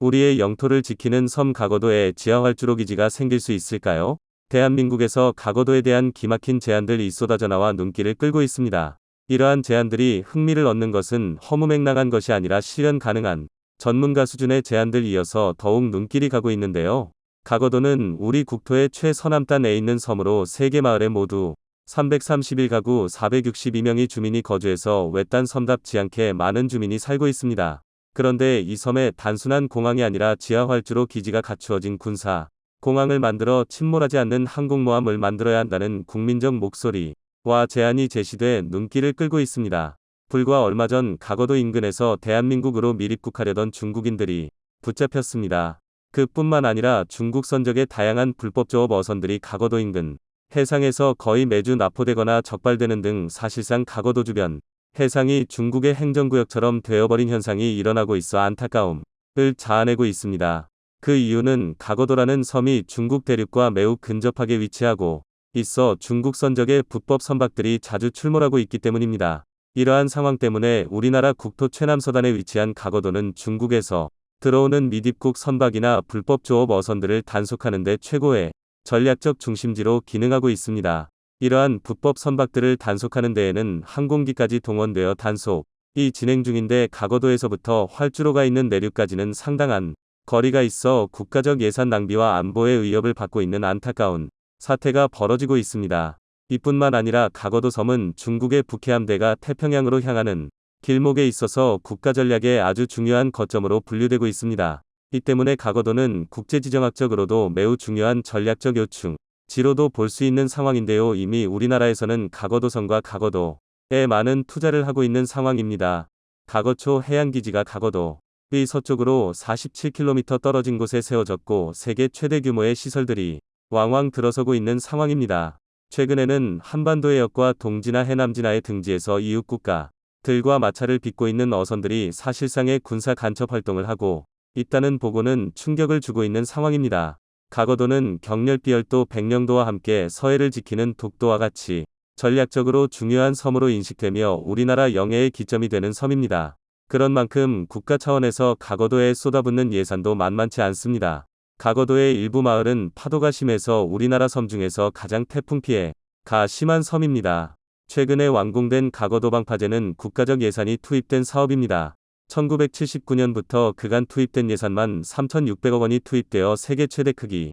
우리의 영토를 지키는 섬 가거도에 지하활주로 기지가 생길 수 있을까요? 대한민국에서 가거도에 대한 기막힌 제안들이 쏟아져 나와 눈길을 끌고 있습니다. 이러한 제안들이 흥미를 얻는 것은 허무맹랑한 것이 아니라 실현 가능한 전문가 수준의 제안들이어서 더욱 눈길이 가고 있는데요. 가거도는 우리 국토의 최서남단에 있는 섬으로 3개 마을에 모두 331가구 462명의 주민이 거주해서 외딴 섬답지 않게 많은 주민이 살고 있습니다. 그런데 이 섬에 단순한 공항이 아니라 지하활주로 기지가 갖추어진 군사 공항을 만들어 침몰하지 않는 항공모함을 만들어야 한다는 국민적 목소리와 제안이 제시돼 눈길을 끌고 있습니다. 불과 얼마 전 가거도 인근에서 대한민국으로 밀입국하려던 중국인들이 붙잡혔습니다. 그뿐만 아니라 중국 선적의 다양한 불법 조업 어선들이 가거도 인근 해상에서 거의 매주 납포되거나 적발되는 등 사실상 가거도 주변 해상이 중국의 행정구역처럼 되어버린 현상이 일어나고 있어 안타까움을 자아내고 있습니다. 그 이유는 가거도라는 섬이 중국 대륙과 매우 근접하게 위치하고 있어 중국 선적의 불법 선박들이 자주 출몰하고 있기 때문입니다. 이러한 상황 때문에 우리나라 국토 최남서단에 위치한 가거도는 중국에서 들어오는 미입국 선박이나 불법 조업 어선들을 단속하는 데 최고의 전략적 중심지로 기능하고 있습니다. 이러한 불법 선박들을 단속하는 데에는 항공기까지 동원되어 단속이 진행 중인데 가거도에서부터 활주로가 있는 내륙까지는 상당한 거리가 있어 국가적 예산 낭비와 안보의 위협을 받고 있는 안타까운 사태가 벌어지고 있습니다. 이뿐만 아니라 가거도 섬은 중국의 북해함대가 태평양으로 향하는 길목에 있어서 국가전략의 아주 중요한 거점으로 분류되고 있습니다. 이 때문에 가거도는 국제지정학적으로도 매우 중요한 전략적 요충지로도 볼 수 있는 상황인데요. 이미 우리나라에서는 가거도성과 가거도에 많은 투자를 하고 있는 상황입니다. 가거초 해양기지가 가거도의 서쪽으로 47km 떨어진 곳에 세워졌고 세계 최대 규모의 시설들이 왕왕 들어서고 있는 상황입니다. 최근에는 한반도 해역과 동지나 해남진하의 등지에서 이웃국가들과 마찰을 빚고 있는 어선들이 사실상의 군사 간첩 활동을 하고 있다는 보고는 충격을 주고 있는 상황입니다. 가거도는 경렬비열도 백령도와 함께 서해를 지키는 독도와 같이 전략적으로 중요한 섬으로 인식되며 우리나라 영해의 기점이 되는 섬입니다. 그런 만큼 국가 차원에서 가거도에 쏟아붓는 예산도 만만치 않습니다. 가거도의 일부 마을은 파도가 심해서 우리나라 섬 중에서 가장 태풍 피해가 심한 섬입니다. 최근에 완공된 가거도 방파제는 국가적 예산이 투입된 사업입니다. 1979년부터 그간 투입된 예산만 3,600억 원이 투입되어 세계 최대 크기의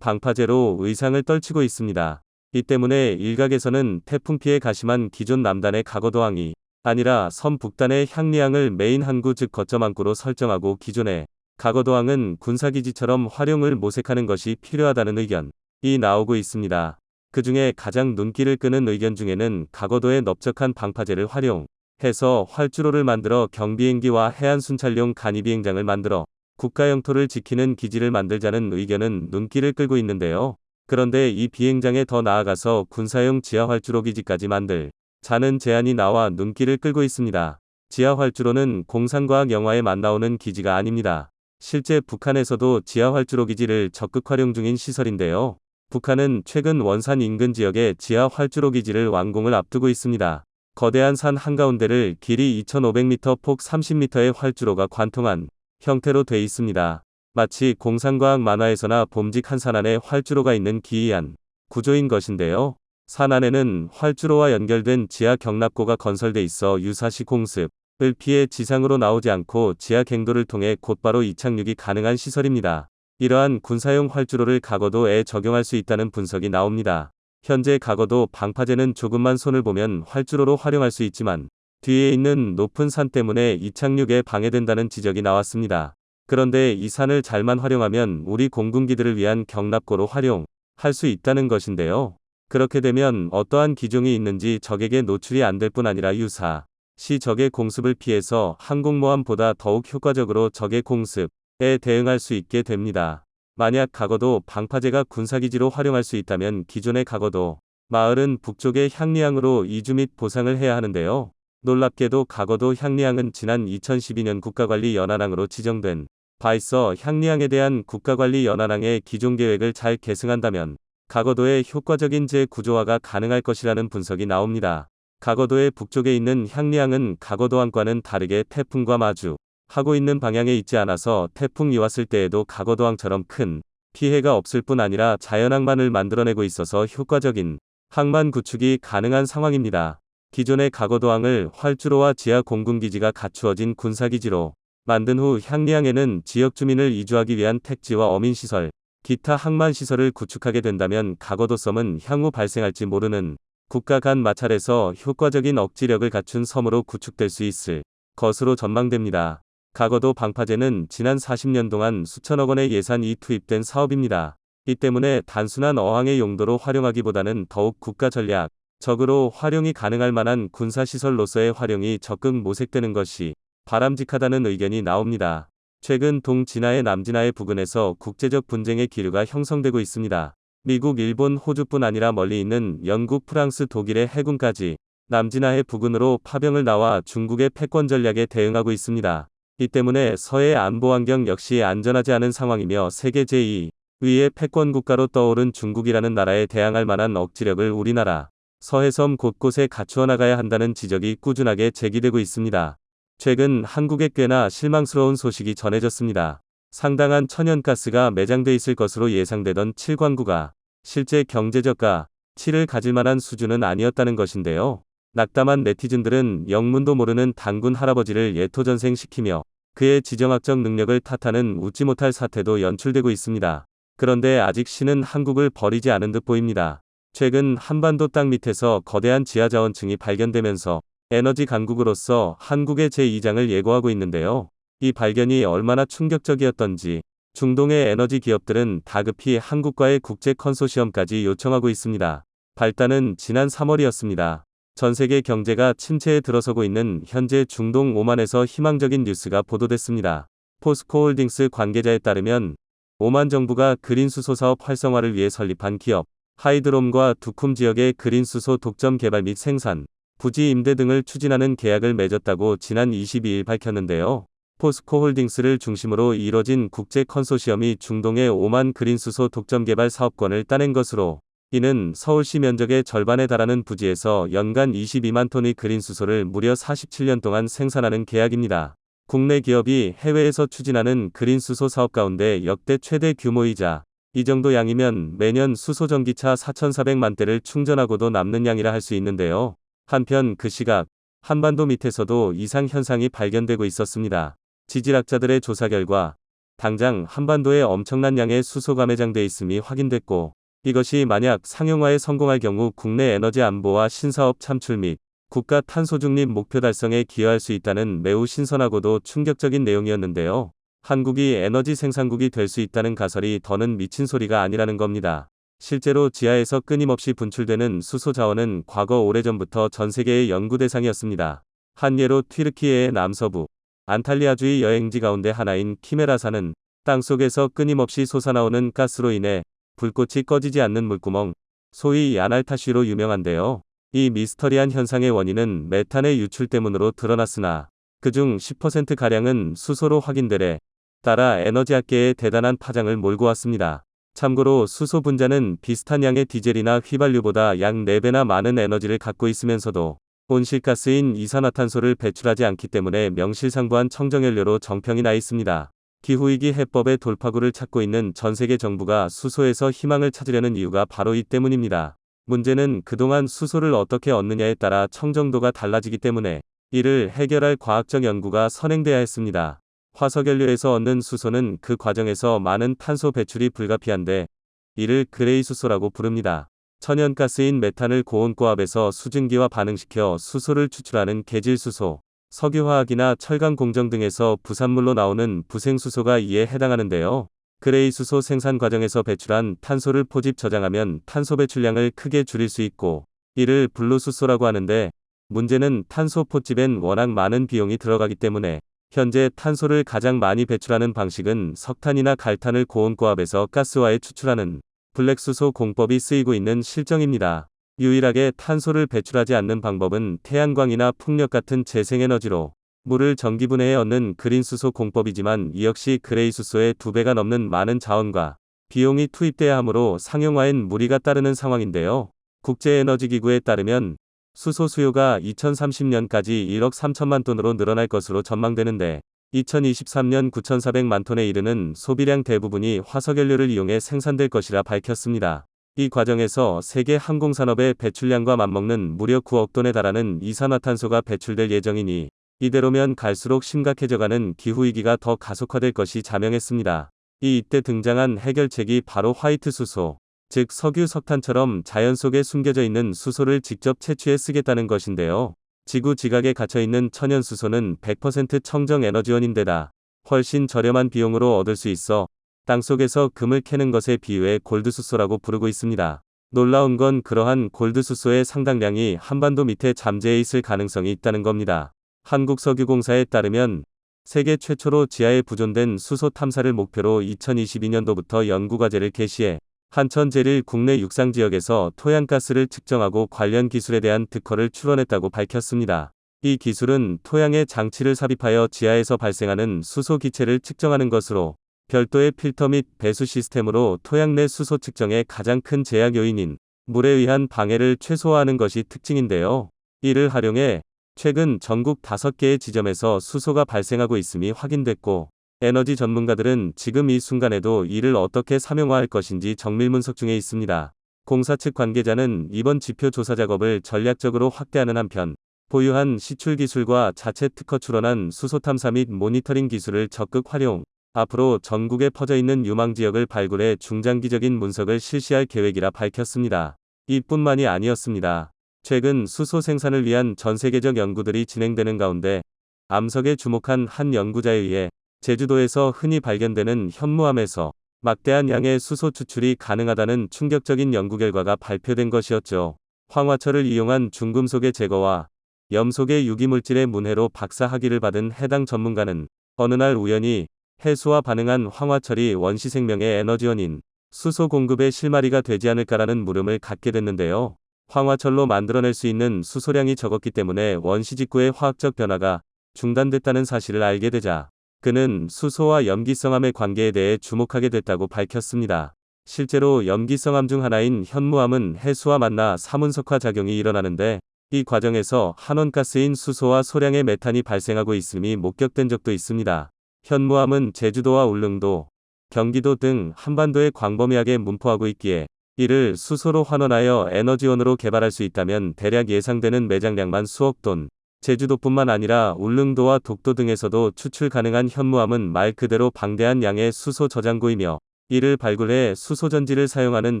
방파제로 의상을 떨치고 있습니다. 이 때문에 일각에서는 태풍 피해가 심한 기존 남단의 가거도항이 아니라 섬 북단의 향리항을 메인 항구 즉 거점 항구로 설정하고 기존의 가거도항은 군사기지처럼 활용을 모색하는 것이 필요하다는 의견이 나오고 있습니다. 그 중에 가장 눈길을 끄는 의견 중에는 가거도에 넓적한 방파제를 활용해서 활주로를 만들어 경비행기와 해안순찰용 간이비행장을 만들어 국가 영토를 지키는 기지를 만들자는 의견은 눈길을 끌고 있는데요. 그런데 이 비행장에 더 나아가서 군사용 지하활주로 기지까지 만들자는 제안이 나와 눈길을 끌고 있습니다. 지하활주로는 공상과학 영화에만 나오는 기지가 아닙니다. 실제 북한에서도 지하활주로 기지를 적극 활용 중인 시설인데요. 북한은 최근 원산 인근 지역에 지하활주로 기지를 완공을 앞두고 있습니다. 거대한 산 한가운데를 길이 2,500m, 폭 30m의 활주로가 관통한 형태로 돼 있습니다. 마치 공상과학 만화에서나 봄직 한 산 안에 활주로가 있는 기이한 구조인 것인데요. 산 안에는 활주로와 연결된 지하 경납고가 건설돼 있어 유사시 공습을 피해 지상으로 나오지 않고 지하 갱도를 통해 곧바로 이착륙이 가능한 시설입니다. 이러한 군사용 활주로를 가거도에 적용할 수 있다는 분석이 나옵니다. 현재 가거도 방파제는 조금만 손을 보면 활주로로 활용할 수 있지만 뒤에 있는 높은 산 때문에 이착륙에 방해된다는 지적이 나왔습니다. 그런데 이 산을 잘만 활용하면 우리 공군기들을 위한 경납고로 활용할 수 있다는 것인데요. 그렇게 되면 어떠한 기종이 있는지 적에게 노출이 안 될 뿐 아니라 유사시 적의 공습을 피해서 항공모함보다 더욱 효과적으로 적의 공습에 대응할 수 있게 됩니다. 만약 가거도 방파제가 군사기지로 활용할 수 있다면 기존의 가거도 마을은 북쪽의 향리항으로 이주 및 보상을 해야 하는데요. 놀랍게도 가거도 향리항은 지난 2012년 국가관리 연안항으로 지정된 바 있어 향리항에 대한 국가관리 연안항의 기존계획을 잘 계승한다면 가거도의 효과적인 재구조화가 가능할 것이라는 분석이 나옵니다. 가거도의 북쪽에 있는 향리항은 가거도항과는 다르게 태풍과 마주 하고 있는 방향에 있지 않아서 태풍이 왔을 때에도 가거도항처럼 큰 피해가 없을 뿐 아니라 자연항만을 만들어내고 있어서 효과적인 항만 구축이 가능한 상황입니다. 기존의 가거도항을 활주로와 지하 공군기지가 갖추어진 군사기지로 만든 후 향리항에는 지역 주민을 이주하기 위한 택지와 어민시설, 기타 항만시설을 구축하게 된다면 가거도섬은 향후 발생할지 모르는 국가 간 마찰에서 효과적인 억지력을 갖춘 섬으로 구축될 수 있을 것으로 전망됩니다. 가거도 방파제는 지난 40년 동안 수천억 원의 예산이 투입된 사업입니다. 이 때문에 단순한 어항의 용도로 활용하기보다는 더욱 국가 전략적으로 활용이 가능할 만한 군사시설로서의 활용이 적극 모색되는 것이 바람직하다는 의견이 나옵니다. 최근 동진화의 남진화의 부근에서 국제적 분쟁의 기류가 형성되고 있습니다. 미국, 일본, 호주뿐 아니라 멀리 있는 영국, 프랑스, 독일의 해군까지 남진화의 부근으로 파병을 나와 중국의 패권 전략에 대응하고 있습니다. 이 때문에 서해 안보 환경 역시 안전하지 않은 상황이며 세계 제2위의 패권 국가로 떠오른 중국이라는 나라에 대항할 만한 억지력을 우리나라 서해섬 곳곳에 갖추어 나가야 한다는 지적이 꾸준하게 제기되고 있습니다. 최근 한국에 꽤나 실망스러운 소식이 전해졌습니다. 상당한 천연가스가 매장돼 있을 것으로 예상되던 7광구가 실제 경제적 가치를 가질 만한 수준은 아니었다는 것인데요. 낙담한 네티즌들은 영문도 모르는 단군 할아버지를 예토전생시키며 그의 지정학적 능력을 탓하는 웃지 못할 사태도 연출되고 있습니다. 그런데 아직 신은 한국을 버리지 않은 듯 보입니다. 최근 한반도 땅 밑에서 거대한 지하자원층이 발견되면서 에너지 강국으로서 한국의 제2장을 예고하고 있는데요. 이 발견이 얼마나 충격적이었던지 중동의 에너지 기업들은 다급히 한국과의 국제 컨소시엄까지 요청하고 있습니다. 발단은 지난 3월이었습니다. 전세계 경제가 침체에 들어서고 있는 현재 중동 오만에서 희망적인 뉴스가 보도됐습니다. 포스코홀딩스 관계자에 따르면 오만 정부가 그린수소 사업 활성화를 위해 설립한 기업 하이드롬과 두쿰 지역의 그린수소 독점 개발 및 생산, 부지 임대 등을 추진하는 계약을 맺었다고 지난 22일 밝혔는데요. 포스코홀딩스를 중심으로 이뤄진 국제 컨소시엄이 중동의 오만 그린수소 독점 개발 사업권을 따낸 것으로 이는 서울시 면적의 절반에 달하는 부지에서 연간 22만 톤의 그린수소를 무려 47년 동안 생산하는 계약입니다. 국내 기업이 해외에서 추진하는 그린수소 사업 가운데 역대 최대 규모이자 이 정도 양이면 매년 수소 전기차 4,400만 대를 충전하고도 남는 양이라 할 수 있는데요. 한편 그 시각 한반도 밑에서도 이상 현상이 발견되고 있었습니다. 지질학자들의 조사 결과 당장 한반도에 엄청난 양의 수소가 매장돼 있음이 확인됐고 이것이 만약 상용화에 성공할 경우 국내 에너지 안보와 신사업 창출 및 국가 탄소 중립 목표 달성에 기여할 수 있다는 매우 신선하고도 충격적인 내용이었는데요. 한국이 에너지 생산국이 될 수 있다는 가설이 더는 미친 소리가 아니라는 겁니다. 실제로 지하에서 끊임없이 분출되는 수소 자원은 과거 오래전부터 전 세계의 연구 대상이었습니다. 한 예로 튀르키예의 남서부 안탈리아주의 여행지 가운데 하나인 키메라산은 땅속에서 끊임없이 솟아나오는 가스로 인해 불꽃이 꺼지지 않는 물구멍, 소위 야날타쉬로 유명한데요. 이 미스터리한 현상의 원인은 메탄의 유출 때문으로 드러났으나 그중 10%가량은 수소로 확인되래 따라 에너지학계에 대단한 파장을 몰고 왔습니다. 참고로 수소 분자는 비슷한 양의 디젤이나 휘발유보다 약 4배나 많은 에너지를 갖고 있으면서도 온실가스인 이산화탄소를 배출하지 않기 때문에 명실상부한 청정연료로 정평이 나 있습니다. 기후위기 해법의 돌파구를 찾고 있는 전세계 정부가 수소에서 희망을 찾으려는 이유가 바로 이 때문입니다. 문제는 그동안 수소를 어떻게 얻느냐에 따라 청정도가 달라지기 때문에 이를 해결할 과학적 연구가 선행돼야 했습니다. 화석연료에서 얻는 수소는 그 과정에서 많은 탄소 배출이 불가피한데 이를 그레이 수소라고 부릅니다. 천연가스인 메탄을 고온고압에서 수증기와 반응시켜 수소를 추출하는 계질수소, 석유화학이나 철강 공정 등에서 부산물로 나오는 부생수소가 이에 해당하는데요. 그레이 수소 생산 과정에서 배출한 탄소를 포집 저장하면 탄소 배출량을 크게 줄일 수 있고 이를 블루수소라고 하는데 문제는 탄소 포집엔 워낙 많은 비용이 들어가기 때문에 현재 탄소를 가장 많이 배출하는 방식은 석탄이나 갈탄을 고온고압에서 가스화에 추출하는 블랙수소 공법이 쓰이고 있는 실정입니다. 유일하게 탄소를 배출하지 않는 방법은 태양광이나 풍력 같은 재생에너지로 물을 전기분해해 얻는 그린수소 공법이지만 이 역시 그레이수소의 2배가 넘는 많은 자원과 비용이 투입돼야 하므로 상용화엔 무리가 따르는 상황인데요. 국제에너지기구에 따르면 수소 수요가 2030년까지 1억 3천만 톤으로 늘어날 것으로 전망되는데 2023년 9,400만 톤에 이르는 소비량 대부분이 화석연료를 이용해 생산될 것이라 밝혔습니다. 이 과정에서 세계 항공산업의 배출량과 맞먹는 무려 9억 톤에 달하는 이산화탄소가 배출될 예정이니 이대로면 갈수록 심각해져가는 기후위기가 더 가속화될 것이 자명했습니다. 이때 등장한 해결책이 바로 화이트 수소, 즉 석유 석탄처럼 자연 속에 숨겨져 있는 수소를 직접 채취해 쓰겠다는 것인데요. 지구 지각에 갇혀있는 천연수소는 100% 청정에너지원인데다 훨씬 저렴한 비용으로 얻을 수 있어 땅속에서 금을 캐는 것에 비유해 골드수소라고 부르고 있습니다. 놀라운 건 그러한 골드수소의 상당량이 한반도 밑에 잠재해 있을 가능성이 있다는 겁니다. 한국석유공사에 따르면 세계 최초로 지하에 부존된 수소 탐사를 목표로 2022년도부터 연구과제를 개시해 한천제릴 국내 육상지역에서 토양가스를 측정하고 관련 기술에 대한 특허를 출원했다고 밝혔습니다. 이 기술은 토양에 장치를 삽입하여 지하에서 발생하는 수소 기체를 측정하는 것으로 별도의 필터 및 배수 시스템으로 토양 내 수소 측정의 가장 큰 제약 요인인 물에 의한 방해를 최소화하는 것이 특징인데요. 이를 활용해 최근 전국 5개의 지점에서 수소가 발생하고 있음이 확인됐고 에너지 전문가들은 지금 이 순간에도 이를 어떻게 사명화할 것인지 정밀 분석 중에 있습니다. 공사 측 관계자는 이번 지표 조사 작업을 전략적으로 확대하는 한편 보유한 시출 기술과 자체 특허 출원한 수소 탐사 및 모니터링 기술을 적극 활용, 앞으로 전국에 퍼져 있는 유망 지역을 발굴해 중장기적인 분석을 실시할 계획이라 밝혔습니다. 이뿐만이 아니었습니다. 최근 수소 생산을 위한 전 세계적 연구들이 진행되는 가운데 암석에 주목한 한 연구자에 의해 제주도에서 흔히 발견되는 현무암에서 막대한 양의 수소 추출이 가능하다는 충격적인 연구 결과가 발표된 것이었죠. 황화철을 이용한 중금속의 제거와 염속의 유기물질의 문해로 박사 학위를 받은 해당 전문가는 어느 날 우연히 해수와 반응한 황화철이 원시생명의 에너지원인 수소 공급의 실마리가 되지 않을까라는 물음을 갖게 됐는데요. 황화철로 만들어낼 수 있는 수소량이 적었기 때문에 원시 직후의 화학적 변화가 중단됐다는 사실을 알게 되자 그는 수소와 염기성암의 관계에 대해 주목하게 됐다고 밝혔습니다. 실제로 염기성암 중 하나인 현무암은 해수와 만나 삼운석화 작용이 일어나는데 이 과정에서 한원가스인 수소와 소량의 메탄이 발생하고 있음이 목격된 적도 있습니다. 현무암은 제주도와 울릉도, 경기도 등 한반도에 광범위하게 분포하고 있기에 이를 수소로 환원하여 에너지원으로 개발할 수 있다면 대략 예상되는 매장량만 수억 톤, 제주도뿐만 아니라 울릉도와 독도 등에서도 추출 가능한 현무암은 말 그대로 방대한 양의 수소 저장고이며 이를 발굴해 수소전지를 사용하는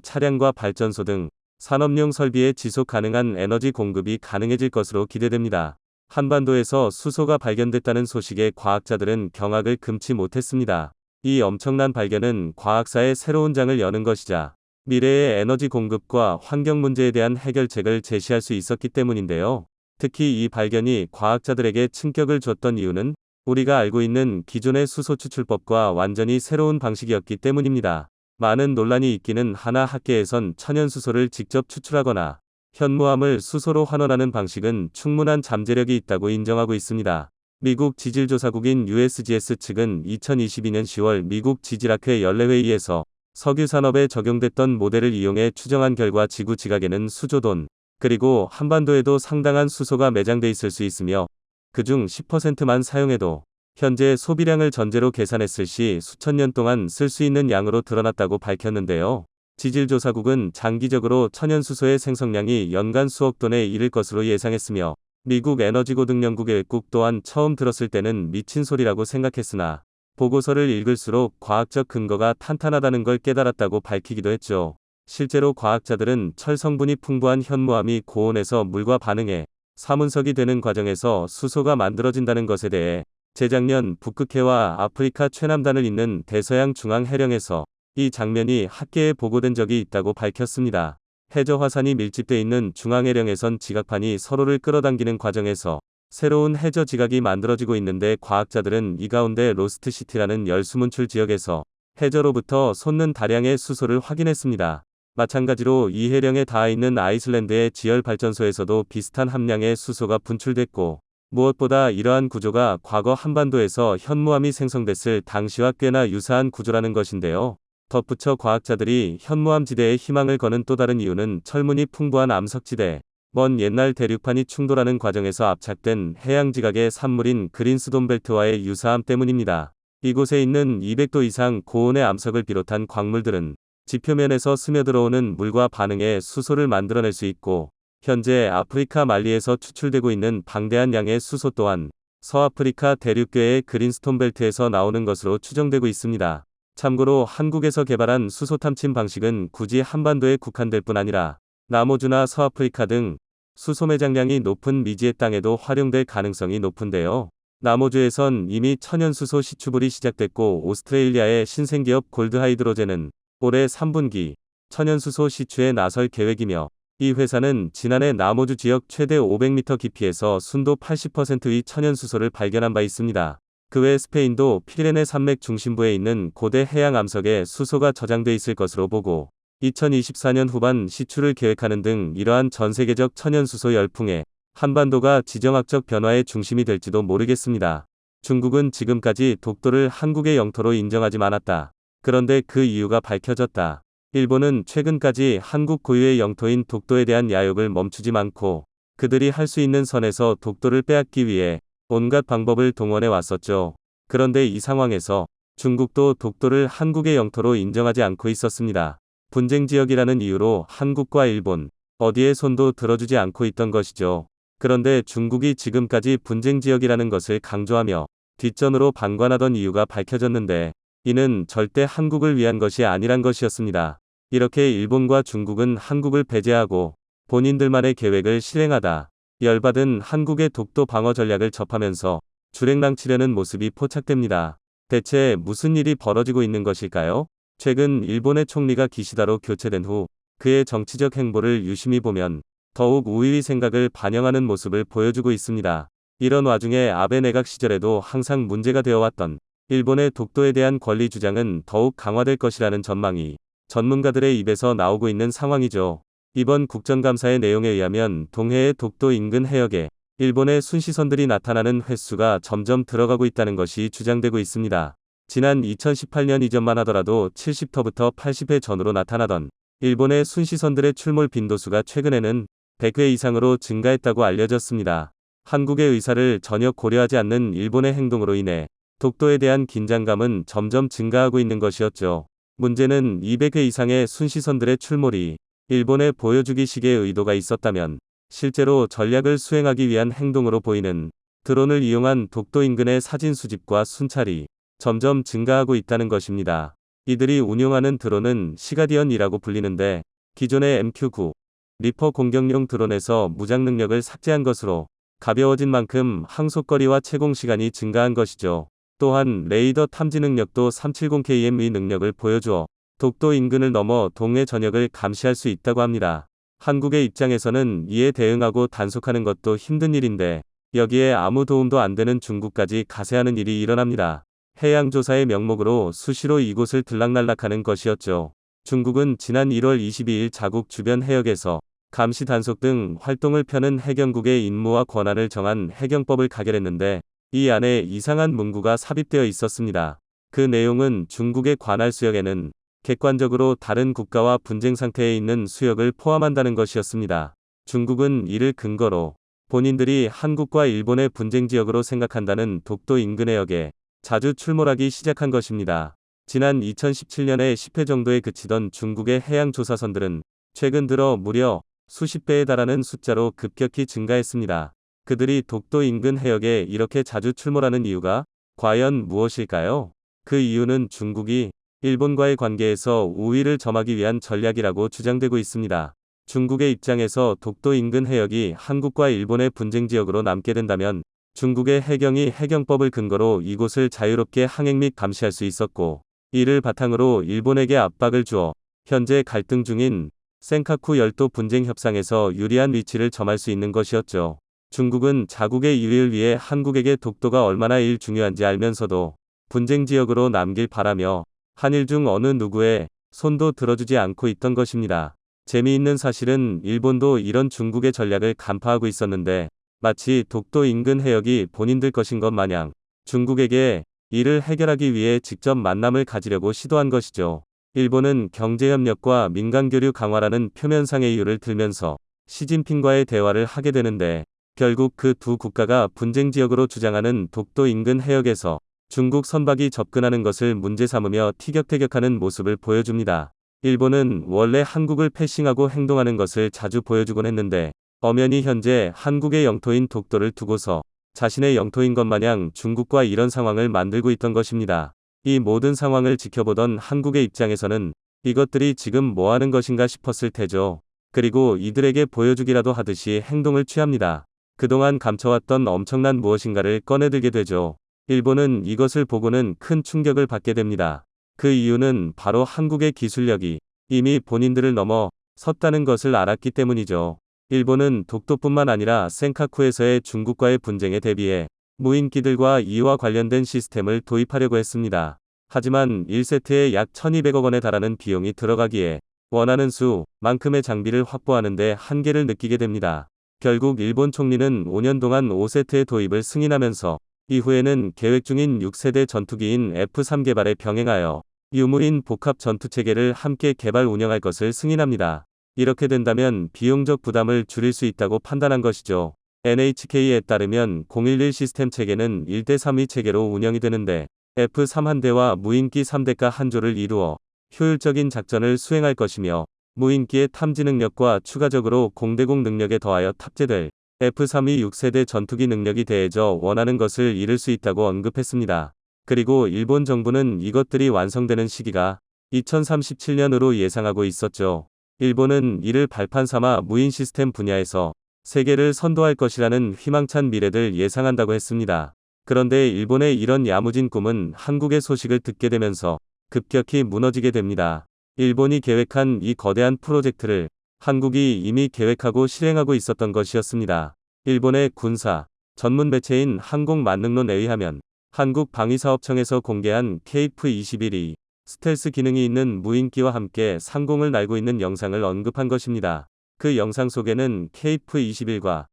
차량과 발전소 등 산업용 설비에 지속 가능한 에너지 공급이 가능해질 것으로 기대됩니다. 한반도에서 수소가 발견됐다는 소식에 과학자들은 경악을 금치 못했습니다. 이 엄청난 발견은 과학사의 새로운 장을 여는 것이자 미래의 에너지 공급과 환경 문제에 대한 해결책을 제시할 수 있었기 때문인데요. 특히 이 발견이 과학자들에게 충격을 줬던 이유는 우리가 알고 있는 기존의 수소 추출법과 완전히 새로운 방식이었기 때문입니다. 많은 논란이 있기는 하나 학계에선 천연수소를 직접 추출하거나 현무암을 수소로 환원하는 방식은 충분한 잠재력이 있다고 인정하고 있습니다. 미국 지질조사국인 USGS 측은 2022년 10월 미국 지질학회 연례회의에서 석유 산업에 적용됐던 모델을 이용해 추정한 결과 지구 지각에는 수조돈, 그리고 한반도에도 상당한 수소가 매장돼 있을 수 있으며 그중 10%만 사용해도 현재 소비량을 전제로 계산했을 시 수천 년 동안 쓸 수 있는 양으로 드러났다고 밝혔는데요. 지질조사국은 장기적으로 천연수소의 생성량이 연간 수억 톤에 이를 것으로 예상했으며 미국 에너지고등연구계획국 또한 처음 들었을 때는 미친 소리라고 생각했으나 보고서를 읽을수록 과학적 근거가 탄탄하다는 걸 깨달았다고 밝히기도 했죠. 실제로 과학자들은 철 성분이 풍부한 현무암이 고온에서 물과 반응해 삼운석이 되는 과정에서 수소가 만들어진다는 것에 대해 재작년 북극해와 아프리카 최남단을 잇는 대서양 중앙 해령에서 이 장면이 학계에 보고된 적이 있다고 밝혔습니다. 해저 화산이 밀집돼 있는 중앙해령에선 지각판이 서로를 끌어당기는 과정에서 새로운 해저 지각이 만들어지고 있는데 과학자들은 이 가운데 로스트시티라는 열수문출 지역에서 해저로부터 솟는 다량의 수소를 확인했습니다. 마찬가지로 이 해령에 닿아 있는 아이슬란드의 지열발전소에서도 비슷한 함량의 수소가 분출됐고 무엇보다 이러한 구조가 과거 한반도에서 현무암이 생성됐을 당시와 꽤나 유사한 구조라는 것인데요. 덧붙여 과학자들이 현무암 지대에 희망을 거는 또 다른 이유는 철문이 풍부한 암석지대, 먼 옛날 대륙판이 충돌하는 과정에서 압착된 해양 지각의 산물인 그린스톤 벨트와의 유사함 때문입니다. 이곳에 있는 200도 이상 고온의 암석을 비롯한 광물들은 지표면에서 스며들어오는 물과 반응해 수소를 만들어낼 수 있고, 현재 아프리카 말리에서 추출되고 있는 방대한 양의 수소 또한 서아프리카 대륙궤의 그린스톤 벨트에서 나오는 것으로 추정되고 있습니다. 참고로 한국에서 개발한 수소 탐침 방식은 굳이 한반도에 국한될 뿐 아니라 남호주나 서아프리카 등 수소 매장량이 높은 미지의 땅에도 활용될 가능성이 높은데요. 남호주에선 이미 천연수소 시추불이 시작됐고, 오스트레일리아의 신생기업 골드하이드로젠은 올해 3분기 천연수소 시추에 나설 계획이며, 이 회사는 지난해 남호주 지역 최대 500m 깊이에서 순도 80%의 천연수소를 발견한 바 있습니다. 그 외 스페인도 피레네 산맥 중심부에 있는 고대 해양 암석에 수소가 저장돼 있을 것으로 보고, 2024년 후반 시추를 계획하는 등 이러한 전세계적 천연수소 열풍에 한반도가 지정학적 변화의 중심이 될지도 모르겠습니다. 중국은 지금까지 독도를 한국의 영토로 인정하지 않았다. 그런데 그 이유가 밝혀졌다. 일본은 최근까지 한국 고유의 영토인 독도에 대한 야욕을 멈추지 않고 그들이 할 수 있는 선에서 독도를 빼앗기 위해 온갖 방법을 동원해 왔었죠. 그런데 이 상황에서 중국도 독도를 한국의 영토로 인정하지 않고 있었습니다. 분쟁 지역이라는 이유로 한국과 일본, 어디에 손도 들어주지 않고 있던 것이죠. 그런데 중국이 지금까지 분쟁 지역이라는 것을 강조하며 뒷전으로 방관하던 이유가 밝혀졌는데, 이는 절대 한국을 위한 것이 아니란 것이었습니다. 이렇게 일본과 중국은 한국을 배제하고 본인들만의 계획을 실행하다 열받은 한국의 독도 방어 전략을 접하면서 주랭랑치려는 모습이 포착됩니다. 대체 무슨 일이 벌어지고 있는 것일까요? 최근 일본의 총리가 기시다로 교체된 후 그의 정치적 행보를 유심히 보면 더욱 우위의 생각을 반영하는 모습을 보여주고 있습니다. 이런 와중에 아베 내각 시절에도 항상 문제가 되어왔던 일본의 독도에 대한 권리 주장은 더욱 강화될 것이라는 전망이 전문가들의 입에서 나오고 있는 상황이죠. 이번 국정감사의 내용에 의하면 동해의 독도 인근 해역에 일본의 순시선들이 나타나는 횟수가 점점 들어가고 있다는 것이 주장되고 있습니다. 지난 2018년 이전만 하더라도 70터부터 80회 전후로 나타나던 일본의 순시선들의 출몰 빈도수가 최근에는 100회 이상으로 증가했다고 알려졌습니다. 한국의 의사를 전혀 고려하지 않는 일본의 행동으로 인해 독도에 대한 긴장감은 점점 증가하고 있는 것이었죠. 문제는 200회 이상의 순시선들의 출몰이 일본에 보여주기식의 의도가 있었다면, 실제로 전략을 수행하기 위한 행동으로 보이는 드론을 이용한 독도 인근의 사진 수집과 순찰이 점점 증가하고 있다는 것입니다. 이들이 운용하는 드론은 시가디언이라고 불리는데, 기존의 MQ-9 리퍼 공격용 드론에서 무장 능력을 삭제한 것으로 가벼워진 만큼 항속거리와 채공 시간이 증가한 것이죠. 또한 레이더 탐지 능력도 370km의 능력을 보여주어 독도 인근을 넘어 동해 전역을 감시할 수 있다고 합니다. 한국의 입장에서는 이에 대응하고 단속하는 것도 힘든 일인데, 여기에 아무 도움도 안 되는 중국까지 가세하는 일이 일어납니다. 해양조사의 명목으로 수시로 이곳을 들락날락하는 것이었죠. 중국은 지난 1월 22일 자국 주변 해역에서 감시 단속 등 활동을 펴는 해경국의 임무와 권한을 정한 해경법을 가결했는데, 이 안에 이상한 문구가 삽입되어 있었습니다. 그 내용은 중국의 관할 수역에는 객관적으로 다른 국가와 분쟁 상태에 있는 수역을 포함한다는 것이었습니다. 중국은 이를 근거로 본인들이 한국과 일본의 분쟁 지역으로 생각한다는 독도 인근 해역에 자주 출몰하기 시작한 것입니다. 지난 2017년에 10회 정도에 그치던 중국의 해양 조사선들은 최근 들어 무려 수십 배에 달하는 숫자로 급격히 증가했습니다. 그들이 독도 인근 해역에 이렇게 자주 출몰하는 이유가 과연 무엇일까요? 그 이유는 중국이 일본과의 관계에서 우위를 점하기 위한 전략이라고 주장되고 있습니다. 중국의 입장에서 독도 인근 해역이 한국과 일본의 분쟁 지역으로 남게 된다면 중국의 해경이 해경법을 근거로 이곳을 자유롭게 항행 및 감시할 수 있었고, 이를 바탕으로 일본에게 압박을 주어 현재 갈등 중인 센카쿠 열도 분쟁 협상에서 유리한 위치를 점할 수 있는 것이었죠. 중국은 자국의 이익을 위해 한국에게 독도가 얼마나 중요한지 알면서도 분쟁 지역으로 남길 바라며 한일 중 어느 누구의 손도 들어주지 않고 있던 것입니다. 재미있는 사실은 일본도 이런 중국의 전략을 간파하고 있었는데, 마치 독도 인근 해역이 본인들 것인 것 마냥 중국에게 이를 해결하기 위해 직접 만남을 가지려고 시도한 것이죠. 일본은 경제협력과 민간교류 강화라는 표면상의 이유를 들면서 시진핑과의 대화를 하게 되는데 결국 그 두 국가가 분쟁 지역으로 주장하는 독도 인근 해역에서 중국 선박이 접근하는 것을 문제 삼으며 티격태격하는 모습을 보여줍니다. 일본은 원래 한국을 패싱하고 행동하는 것을 자주 보여주곤 했는데 엄연히 현재 한국의 영토인 독도를 두고서 자신의 영토인 것 마냥 중국과 이런 상황을 만들고 있던 것입니다. 이 모든 상황을 지켜보던 한국의 입장에서는 이것들이 지금 뭐 하는 것인가 싶었을 테죠. 그리고 이들에게 보여주기라도 하듯이 행동을 취합니다. 그동안 감춰왔던 엄청난 무엇인가를 꺼내들게 되죠. 일본은 이것을 보고는 큰 충격을 받게 됩니다. 그 이유는 바로 한국의 기술력이 이미 본인들을 넘어 섰다는 것을 알았기 때문이죠. 일본은 독도뿐만 아니라 센카쿠에서의 중국과의 분쟁에 대비해 무인기들과 이와 관련된 시스템을 도입하려고 했습니다. 하지만 1세트에 약 1200억 원에 달하는 비용이 들어가기에 원하는 수만큼의 장비를 확보하는데 한계를 느끼게 됩니다. 결국 일본 총리는 5년 동안 5세트의 도입을 승인하면서 이후에는 계획 중인 6세대 전투기인 F-3 개발에 병행하여 유무인 복합 전투체계를 함께 개발 운영할 것을 승인합니다. 이렇게 된다면 비용적 부담을 줄일 수 있다고 판단한 것이죠. NHK에 따르면 011 시스템 체계는 1대3위 체계로 운영이 되는데 F-3 한 대와 무인기 3대가 한 조를 이루어 효율적인 작전을 수행할 것이며 무인기의 탐지 능력과 추가적으로 공대공 능력에 더하여 탑재될 F-3이 6세대 전투기 능력이 대해져 원하는 것을 이룰 수 있다고 언급했습니다. 그리고 일본 정부는 이것들이 완성되는 시기가 2037년으로 예상하고 있었죠. 일본은 이를 발판 삼아 무인 시스템 분야에서 세계를 선도할 것이라는 희망찬 미래를 예상한다고 했습니다. 그런데 일본의 이런 야무진 꿈은 한국의 소식을 듣게 되면서 급격히 무너지게 됩니다. 일본이 계획한 이 거대한 프로젝트를 한국이 이미 계획하고 실행하고 있었던 것이었습니다. 일본의 군사 전문 매체인 항공만능론에 의하면 한국방위사업청에서 공개한 KF-21이 스텔스 기능이 있는 무인기와 함께 상공을 날고 있는 영상을 언급한 것입니다. 그 영상 속에는 KF-21과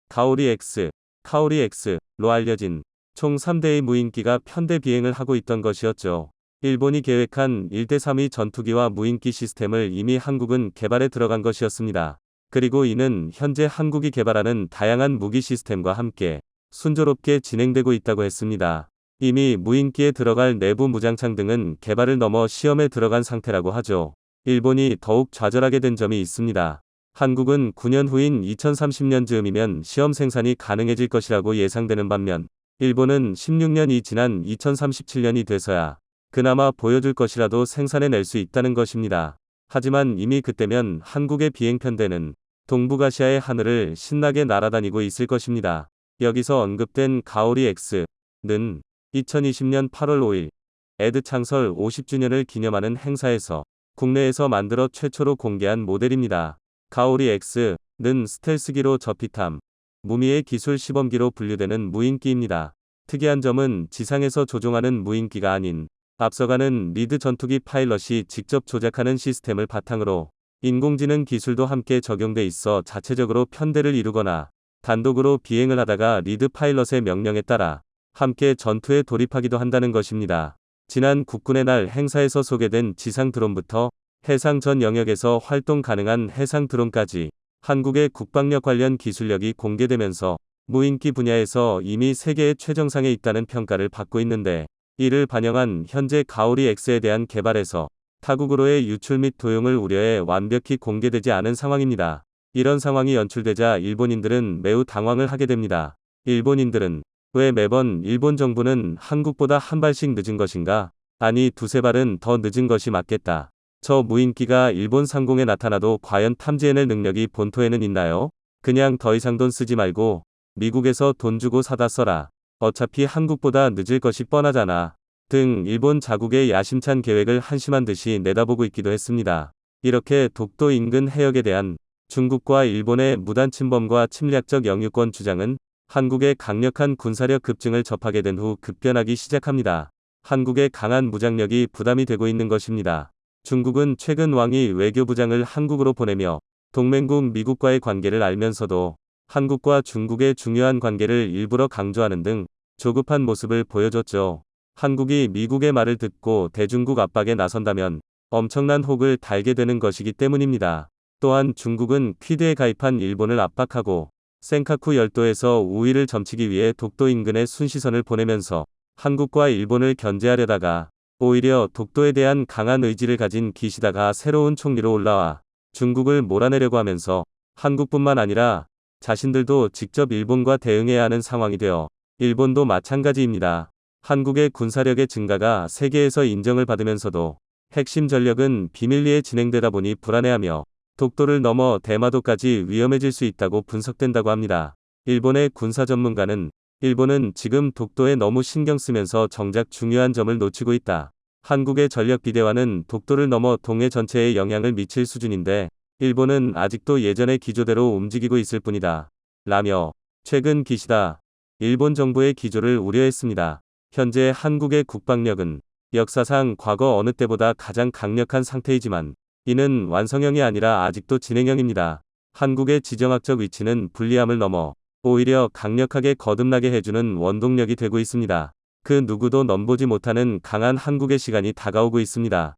카오리 X로 알려진 총 3대의 무인기가 편대 비행을 하고 있던 것이었죠. 일본이 계획한 1대3위 전투기와 무인기 시스템을 이미 한국은 개발에 들어간 것이었습니다. 그리고 이는 현재 한국이 개발하는 다양한 무기 시스템과 함께 순조롭게 진행되고 있다고 했습니다. 이미 무인기에 들어갈 내부 무장창 등은 개발을 넘어 시험에 들어간 상태라고 하죠. 일본이 더욱 좌절하게 된 점이 있습니다. 한국은 9년 후인 2030년 즈음이면 시험 생산이 가능해질 것이라고 예상되는 반면 일본은 16년이 지난 2037년이 돼서야 그나마 보여줄 것이라도 생산해낼 수 있다는 것입니다. 하지만 이미 그때면 한국의 비행편대는 동북아시아의 하늘을 신나게 날아다니고 있을 것입니다. 여기서 언급된 가오리 X는 2020년 8월 5일 에드 창설 50주년을 기념하는 행사에서 국내에서 만들어 최초로 공개한 모델입니다. 가오리 X는 스텔스기로 저피탐, 무미의 기술 시범기로 분류되는 무인기입니다. 특이한 점은 지상에서 조종하는 무인기가 아닌 앞서가는 리드 전투기 파일럿이 직접 조작하는 시스템을 바탕으로 인공지능 기술도 함께 적용돼 있어 자체적으로 편대를 이루거나 단독으로 비행을 하다가 리드 파일럿의 명령에 따라 함께 전투에 돌입하기도 한다는 것입니다. 지난 국군의 날 행사에서 소개된 지상 드론부터 해상 전 영역에서 활동 가능한 해상 드론까지 한국의 국방력 관련 기술력이 공개되면서 무인기 분야에서 이미 세계의 최정상에 있다는 평가를 받고 있는데 이를 반영한 현재 가오리 X에 대한 개발에서 타국으로의 유출 및 도용을 우려해 완벽히 공개되지 않은 상황입니다. 이런 상황이 연출되자 일본인들은 매우 당황을 하게 됩니다. 일본인들은 왜 매번 일본 정부는 한국보다 한 발씩 늦은 것인가? 아니 두세 발은 더 늦은 것이 맞겠다. 저 무인기가 일본 상공에 나타나도 과연 탐지해낼 능력이 본토에는 있나요? 그냥 더 이상 돈 쓰지 말고 미국에서 돈 주고 사다 써라. 어차피 한국보다 늦을 것이 뻔하잖아. 등 일본 자국의 야심찬 계획을 한심한 듯이 내다보고 있기도 했습니다. 이렇게 독도 인근 해역에 대한 중국과 일본의 무단 침범과 침략적 영유권 주장은 한국의 강력한 군사력 급증을 접하게 된 후 급변하기 시작합니다. 한국의 강한 무장력이 부담이 되고 있는 것입니다. 중국은 최근 왕이 외교부장을 한국으로 보내며 동맹국 미국과의 관계를 알면서도 한국과 중국의 중요한 관계를 일부러 강조하는 등 조급한 모습을 보여줬죠. 한국이 미국의 말을 듣고 대중국 압박에 나선다면 엄청난 혹을 달게 되는 것이기 때문입니다. 또한 중국은 퀴드에 가입한 일본을 압박하고 센카쿠 열도에서 우위를 점치기 위해 독도 인근에 순시선을 보내면서 한국과 일본을 견제하려다가 오히려 독도에 대한 강한 의지를 가진 기시다가 새로운 총리로 올라와 중국을 몰아내려고 하면서 한국뿐만 아니라 자신들도 직접 일본과 대응해야 하는 상황이 되어 일본도 마찬가지입니다. 한국의 군사력의 증가가 세계에서 인정을 받으면서도 핵심 전력은 비밀리에 진행되다 보니 불안해하며 독도를 넘어 대마도까지 위험해질 수 있다고 분석된다고 합니다. 일본의 군사 전문가는 일본은 지금 독도에 너무 신경 쓰면서 정작 중요한 점을 놓치고 있다. 한국의 전력 비대화는 독도를 넘어 동해 전체에 영향을 미칠 수준인데 일본은 아직도 예전의 기조대로 움직이고 있을 뿐이다. 라며 최근 기시다 일본 정부의 기조를 우려했습니다. 현재 한국의 국방력은 역사상 과거 어느 때보다 가장 강력한 상태이지만 이는 완성형이 아니라 아직도 진행형입니다. 한국의 지정학적 위치는 불리함을 넘어 오히려 강력하게 거듭나게 해주는 원동력이 되고 있습니다. 그 누구도 넘보지 못하는 강한 한국의 시간이 다가오고 있습니다.